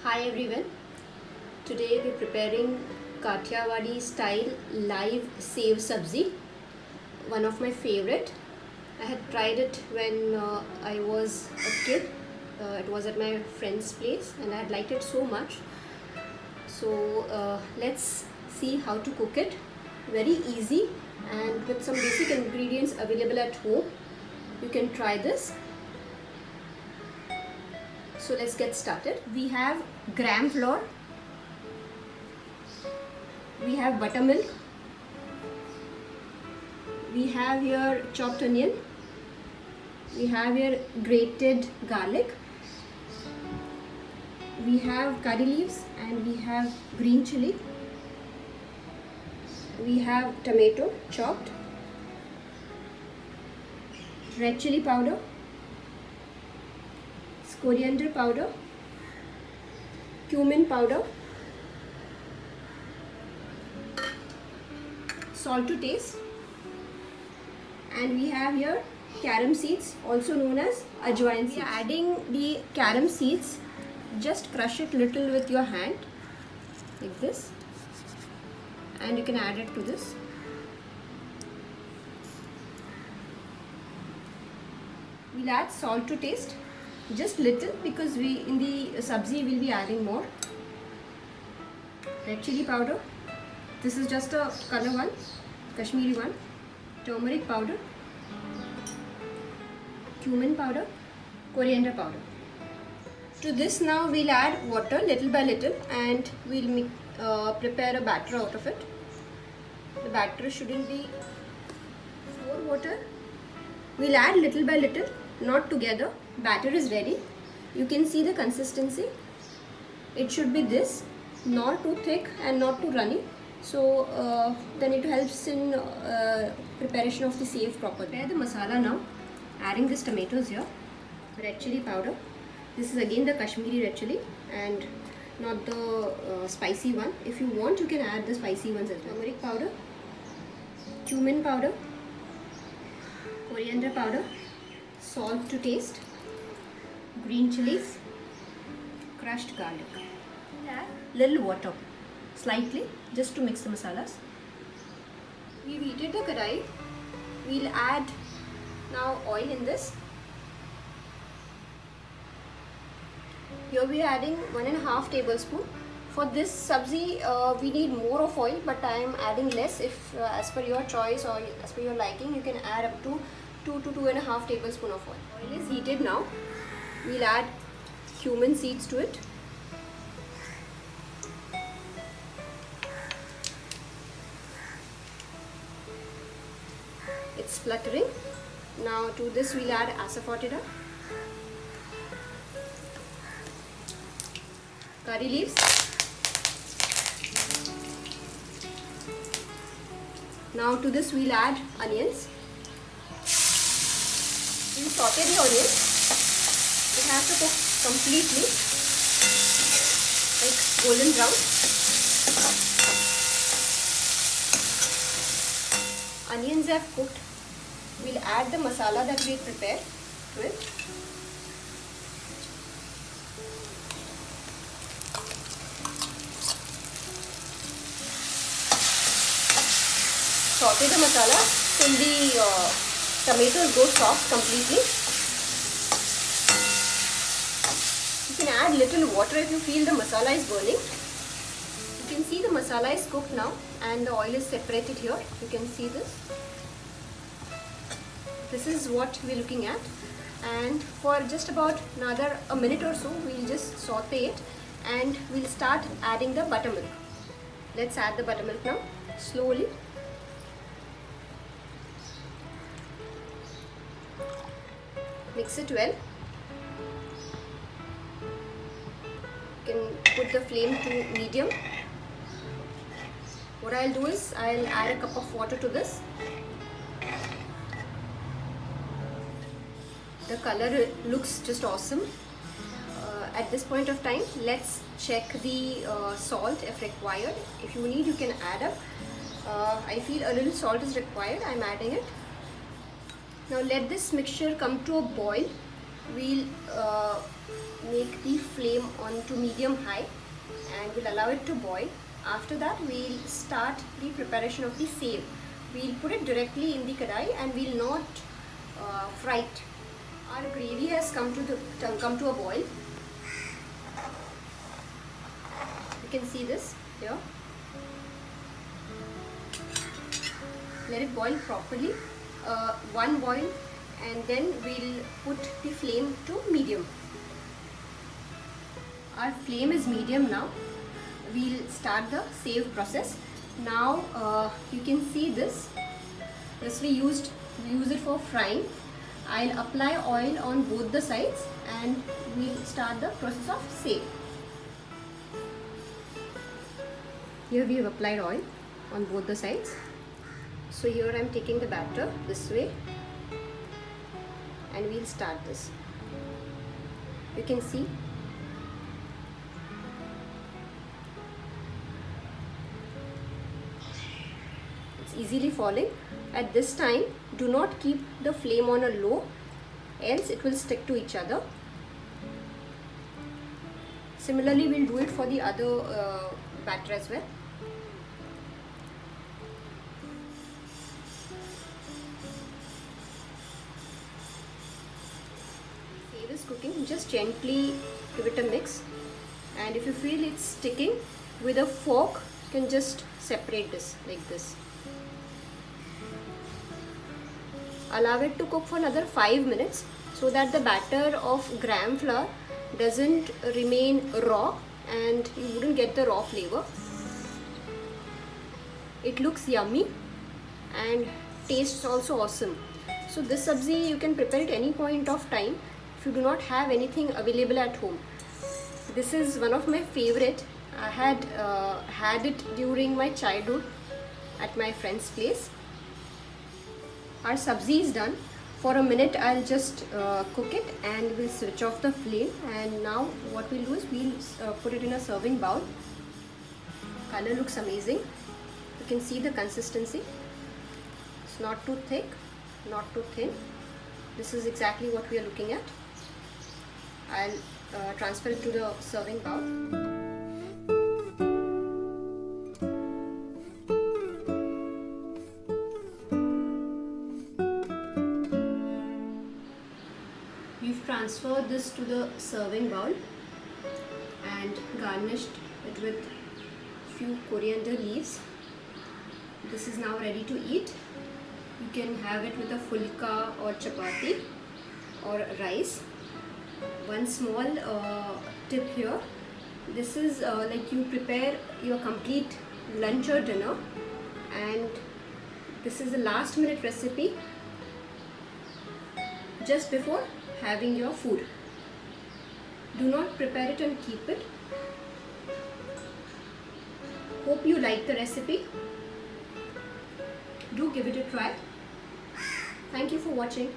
Hi everyone. Today we're preparing Kathiawadi style live sev sabzi. One of my favorite. I had tried it when I was a kid. It was at my friend's place and I had liked it so much. So let's see how to cook it. Very easy and with some basic ingredients available at home. You can try this. So let's get started. We have gram flour, we have buttermilk, we have here chopped onion, we have here grated garlic, we have curry leaves and we have green chili, we have tomato chopped, red chili powder, coriander powder, cumin powder, salt to taste, and we have here carom seeds, also known as ajwain seeds. We are adding the carom seeds. Just crush it little with your hand like this and you can add it to this. We'll add salt to taste, just little, because we in the sabzi will be adding more. Red chili powder, this is just a color one, Kashmiri one. Turmeric powder, cumin powder, coriander powder. To this now we'll add water little by little and we'll prepare a batter out of it. The batter shouldn't be more water. We'll add little by little, not together. Batter is ready. You can see the consistency. It should be this, not too thick and not too runny. So then it helps in preparation of the sev properly. Prepare the masala now. Adding these tomatoes here. Red chili powder. This is again the Kashmiri red chili and not the spicy one. If you want, you can add the spicy ones as well. Turmeric powder, cumin powder, coriander powder, salt to taste, green chilies, crushed garlic. Add little water, slightly, just to mix the masalas. We've heated the kadai. We'll add now oil in this. Here we are adding 1.5 tablespoon. For this sabzi, we need more of oil, but I am adding less. If as per your choice or as per your liking, you can add up to 2 to 2.5 tablespoon of oil. Oil is heated now. We'll add cumin seeds to it. It's spluttering. Now to this we'll add asafoetida, curry leaves, now to this we'll add onions. We'll saute the onions. It has to cook completely, like golden brown. Onions have cooked. We'll add the masala that we prepared to it. Saute the masala till the tomatoes go soft completely. You can add little water if you feel the masala is burning. You can see the masala is cooked now and the oil is separated here. You can see this. This is what we're looking at, and for just about another a minute or so we'll just saute it and we'll start adding the buttermilk. Let's add the buttermilk now slowly. Mix it well. You can put the flame to medium. What I'll do is I'll add a cup of water to this. The color looks just awesome. At this point of time, let's check the salt if required. If you need, you can add up. I feel a little salt is required. I'm adding it. Now let this mixture come to a boil. We'll make the flame on to medium high and we'll allow it to boil. After that we'll start the preparation of the sev. We'll put it directly in the kadai and we'll not fry it. Our gravy has come to a boil. You can see this here. Let it boil properly, one boil, and then we'll put the flame to medium. Our flame is medium now. We'll start the sev process. Now you can see this. This we use it for frying. I'll apply oil on both the sides and we'll start the process of sev. Here we have applied oil on both the sides. So here I am taking the batter this way and we'll start this. You can see it's easily falling. At this time, do not keep the flame on a low, else it will stick to each other. Similarly, we'll do it for the other batter as well. Sev is cooking, just gently give it a mix, and if you feel it's sticking, with a fork you can just separate this like this. Allow it to cook for another 5 minutes so that the batter of gram flour doesn't remain raw and you wouldn't get the raw flavor. It looks yummy and tastes also awesome. So this sabzi you can prepare at any point of time if you do not have anything available at home. This is one of my favorite. I had it during my childhood at my friend's place. Our sabzi is done. For a minute I'll just cook it and we'll switch off the flame, and now what we'll do is we'll put it in a serving bowl. Color looks amazing. You can see the consistency. It's not too thick, not too thin. This is exactly what we are looking at. I'll transfer it to the serving bowl. We've transferred this to the serving bowl and garnished it with few coriander leaves. This is now ready to eat. You can have it with a fulka or chapati or rice. One small tip here, this is like you prepare your complete lunch or dinner, and this is a last minute recipe just before having your food. Do not prepare it and keep it. Hope you like the recipe. Do give it a try. Thank you for watching.